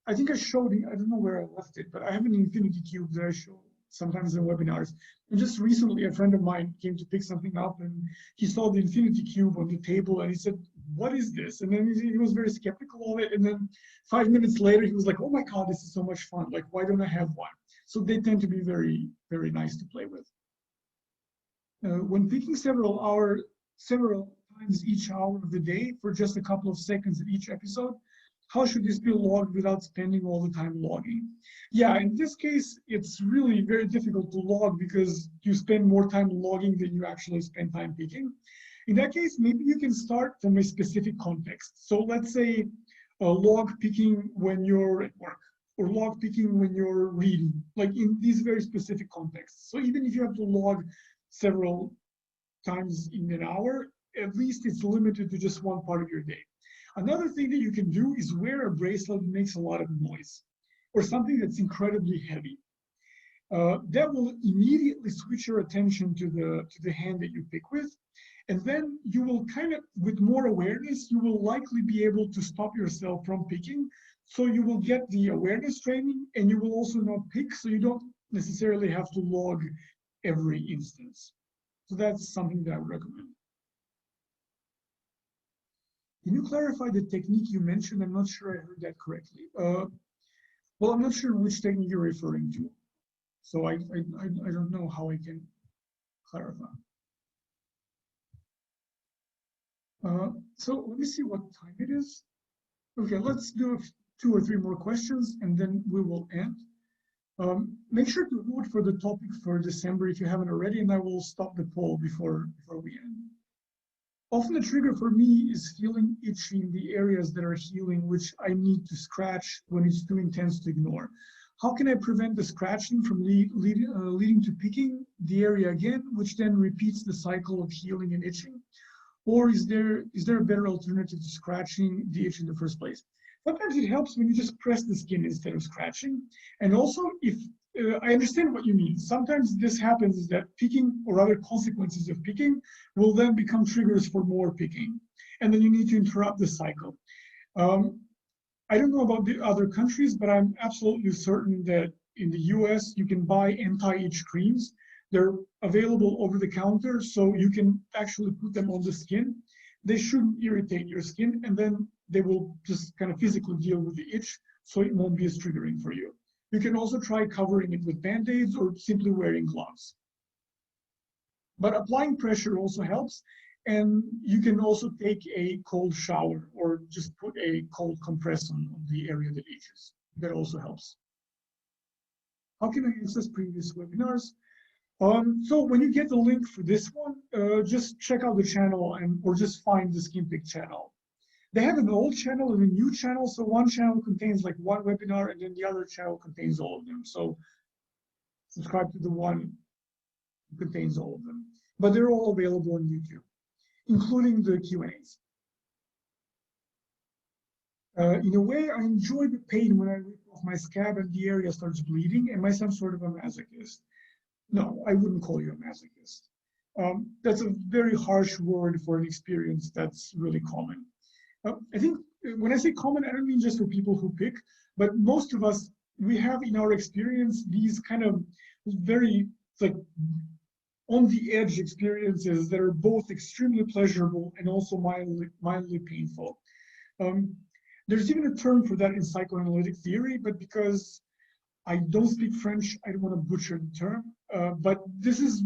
I think I showed, I don't know where I left it, but I have an infinity cube that I show sometimes in webinars. And just recently, a friend of mine came to pick something up, and he saw the infinity cube on the table, and he said, "What is this?" And then he was very skeptical of it. And then 5 minutes later, he was like, "Oh my God, this is so much fun. Like, why don't I have one?" So they tend to be very, very nice to play with. When picking several times each hour of the day for just a couple of seconds in each episode, how should this be logged without spending all the time logging? Yeah, in this case, it's really very difficult to log because you spend more time logging than you actually spend time picking. In that case, maybe you can start from a specific context. So let's say log picking when you're at work, or log picking when you're reading, like in these very specific contexts. So even if you have to log several times in an hour, at least it's limited to just one part of your day. Another thing that you can do is wear a bracelet that makes a lot of noise, or something that's incredibly heavy. That will immediately switch your attention to the hand that you pick with, and then you will kind of, with more awareness, you will likely be able to stop yourself from picking. So you will get the awareness training, and you will also not pick, so you don't necessarily have to log every instance. So that's something that I would recommend. Can you clarify the technique you mentioned? I'm not sure I heard that correctly. Well, I'm not sure which technique you're referring to. So I don't know how I can clarify. So let me see what time it is. Okay, let's do 2 or 3 more questions and then we will end. Make sure to vote for the topic for December if you haven't already, and I will stop the poll before we end. Often the trigger for me is feeling itchy in the areas that are healing, which I need to scratch when it's too intense to ignore. How can I prevent the scratching from leading to picking the area again, which then repeats the cycle of healing and itching? Or is there a better alternative to scratching the itch in the first place? Sometimes it helps when you just press the skin instead of scratching. And also, if I understand what you mean. Sometimes this happens is that picking or other consequences of picking will then become triggers for more picking. And then you need to interrupt the cycle. I don't know about the other countries, but I'm absolutely certain that in the US, you can buy anti-itch creams. They're available over the counter, so you can actually put them on the skin. They shouldn't irritate your skin, and then they will just kind of physically deal with the itch, so it won't be as triggering for you. You can also try covering it with Band-Aids or simply wearing gloves. But applying pressure also helps, and you can also take a cold shower or just put a cold compress on the area that itches. That also helps. How can I access previous webinars? So when you get the link for this one, just check out the channel or just find the SkinPick channel. They have an old channel and a new channel. So one channel contains like one webinar and then the other channel contains all of them. So subscribe to the one that contains all of them. But they're all available on YouTube, including the Q&As. In a way, I enjoy the pain when I rip off my scab and the area starts bleeding. Am I some sort of a masochist? No, I wouldn't call you a masochist. That's a very harsh word for an experience that's really common. I think when I say common, I don't mean just for people who pick, but most of us, we have in our experience these kind of very like on the edge experiences that are both extremely pleasurable and also mildly painful. There's even a term for that in psychoanalytic theory, but because I don't speak French, I don't want to butcher the term. But this is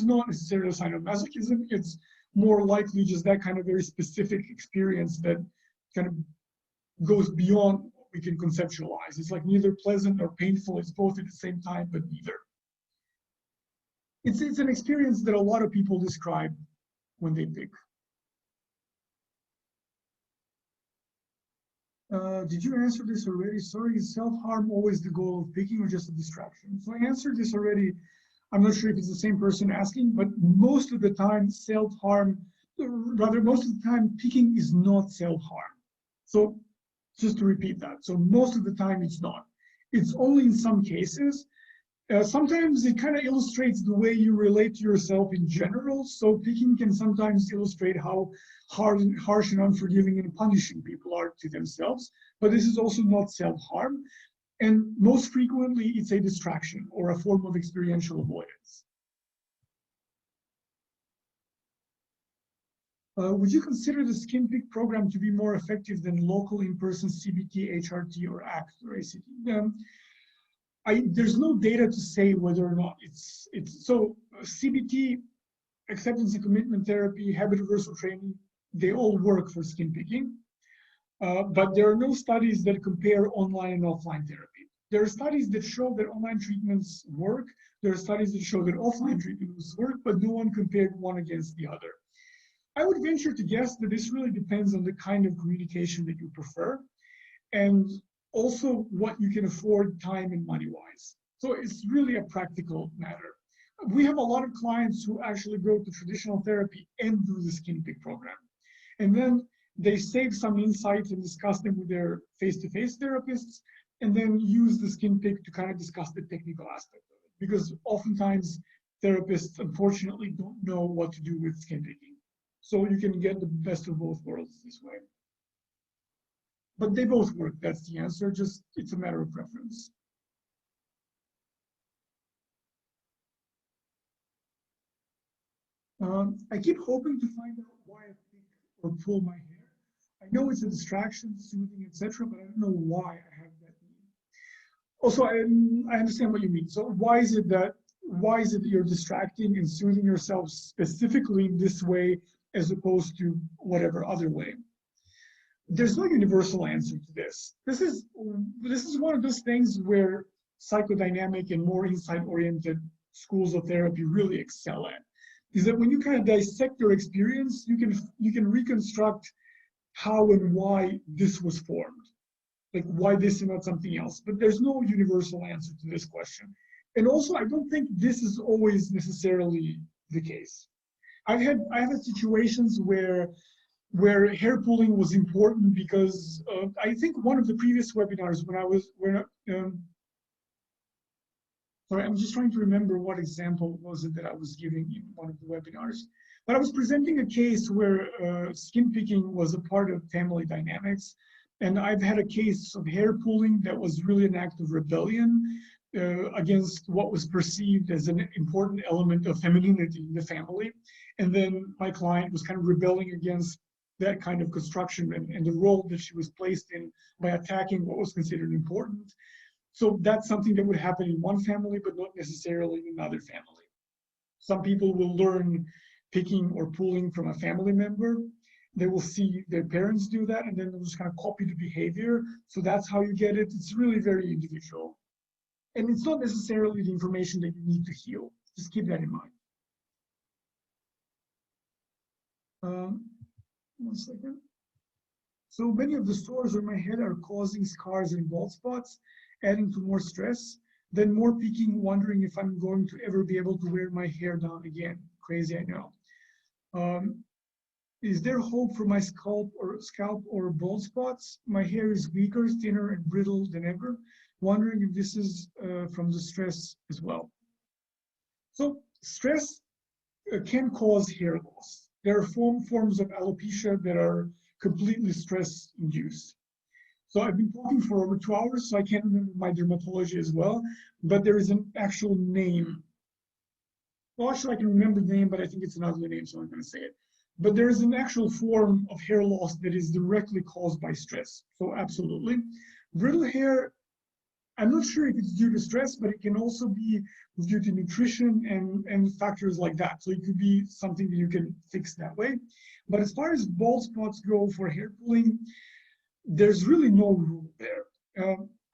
not necessarily a sign of masochism. It's more likely just that kind of very specific experience that kind of goes beyond what we can conceptualize. It's like neither pleasant nor painful. It's both at the same time, but neither. It's an experience that a lot of people describe when they pick. Did you answer this already? Sorry, is self-harm always the goal of picking or just a distraction? So I answered this already. I'm not sure if it's the same person asking, but most of the time self-harm, rather most of the time picking is not self-harm. So just to repeat that. So most of the time it's not. It's only in some cases. Sometimes it kind of illustrates the way you relate to yourself in general. So picking can sometimes illustrate how harsh and unforgiving and punishing people are to themselves. But this is also not self-harm. And most frequently, it's a distraction or a form of experiential avoidance. Would you consider the SkinPick program to be more effective than local in-person CBT, HRT, or ACT or ACT? There's no data to say whether or not it's so CBT, acceptance and commitment therapy, habit reversal training, they all work for skin picking. But there are no studies that compare online and offline therapy. There are studies that show that online treatments work. There are studies that show that offline treatments work, but no one compared one against the other. I would venture to guess that this really depends on the kind of communication that you prefer and also what you can afford time and money-wise. So it's really a practical matter. We have a lot of clients who actually go to traditional therapy and do the SkinPick program. And then they save some insights and discuss them with their face-to-face therapists, and then use the SkinPick to kind of discuss the technical aspect of it. Because oftentimes therapists, unfortunately, don't know what to do with skin picking. So you can get the best of both worlds this way. But they both work, that's the answer, just it's a matter of preference. I keep hoping to find out why I pick or pull my hair. I know it's a distraction, soothing, etc., but I don't know why I have that need. Also, I understand what you mean. So why is it that you're distracting and soothing yourself specifically in this way as opposed to whatever other way? there's no universal answer to this. This is one of those things where psychodynamic and more insight-oriented schools of therapy really excel at. Is that when you kind of dissect your experience, you can reconstruct how and why this was formed, like why this and not something else. But there's no universal answer to this question. And also, I don't think this is always necessarily the case. I've had situations where hair pulling was important because I think one of the previous webinars sorry, I'm just trying to remember what example was it that I was giving in one of the webinars. But I was presenting a case where skin picking was a part of family dynamics. And I've had a case of hair pulling that was really an act of rebellion against what was perceived as an important element of femininity in the family. And then my client was kind of rebelling against that kind of construction and the role that she was placed in by attacking what was considered important. So that's something that would happen in one family, but not necessarily in another family. Some people will learn picking or pulling from a family member. They will see their parents do that, and then they'll just kind of copy the behavior. So that's how you get it. It's really very individual. And it's not necessarily the information that you need to heal. Just keep that in mind. One second. So many of the sores on my head are causing scars and bald spots, adding to more stress, then more picking, wondering if I'm going to ever be able to wear my hair down again. Crazy, I know. Is there hope for my scalp or bald spots? My hair is weaker, thinner, and brittle than ever. Wondering if this is from the stress as well. So stress can cause hair loss. There are forms of alopecia that are completely stress-induced. So I've been talking for over 2 hours, so I can't remember my dermatology as well, but there is an actual name. Well, actually, I can remember the name, but I think it's an ugly name, so I'm going to say it. But there is an actual form of hair loss that is directly caused by stress. So absolutely. Brittle hair, I'm not sure if it's due to stress, but it can also be due to nutrition and factors like that. So it could be something that you can fix that way. But as far as bald spots go for hair pulling, there's really no rule there.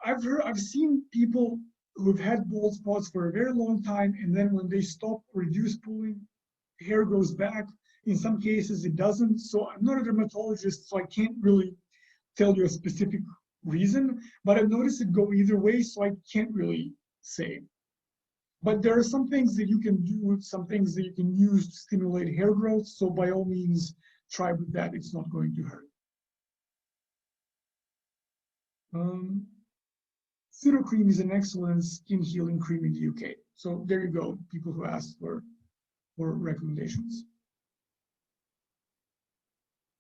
I've seen people who've had bald spots for a very long time, and then when they stop or reduce pulling, hair grows back. In some cases, it doesn't. So I'm not a dermatologist, so I can't really tell you a specific reason, but I've noticed it go either way, so I can't really say. But there are some things that you can do, some things that you can use to stimulate hair growth. So by all means, try with that. It's not going to hurt. Pseudocream is an excellent skin healing cream in the UK. So there you go, people who asked for recommendations.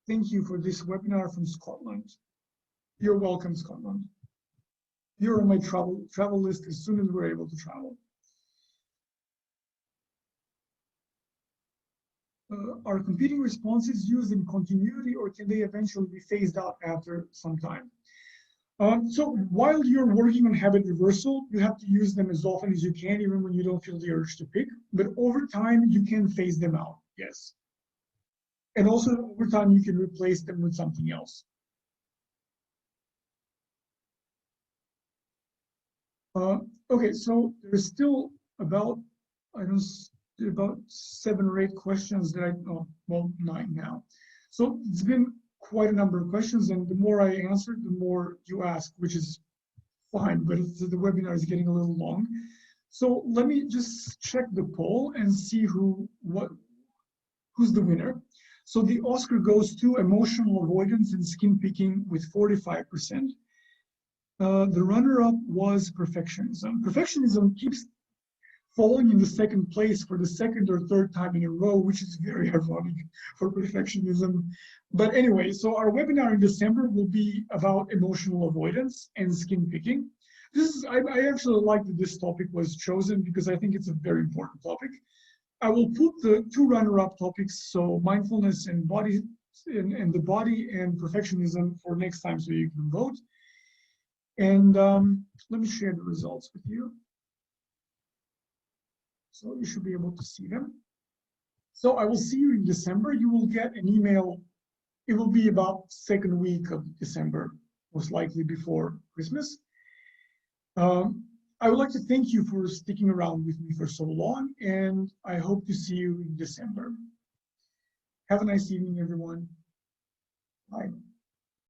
Thank you for this webinar from Scotland. You're welcome, Scotland. You're on my travel list as soon as we're able to travel. Are competing responses used in continuity, or can they eventually be phased out after some time? So while you're working on habit reversal, you have to use them as often as you can, even when you don't feel the urge to pick. But over time, you can phase them out, yes. And also over time, you can replace them with something else. Okay, so there's still about, about 7 or 8 questions that well, 9 now. So it's been quite a number of questions, and the more I answer, the more you ask, which is fine, but the webinar is getting a little long. So let me just check the poll and see who's the winner. So the Oscar goes to emotional avoidance and skin picking with 45%. The runner-up was perfectionism. Perfectionism keeps falling in the second place for the second or third time in a row, which is very ironic for perfectionism. But anyway, so our webinar in December will be about emotional avoidance and skin picking. I actually like that this topic was chosen because I think it's a very important topic. I will put the 2 runner-up topics, so mindfulness and body and the body and perfectionism, for next time so you can vote. And let me share the results with you. So you should be able to see them. So I will see you in December. You will get an email it will be about second week of December, most likely before Christmas. I would like to thank you for sticking around with me for so long, and I hope to see you in December. Have a nice evening, everyone. Bye.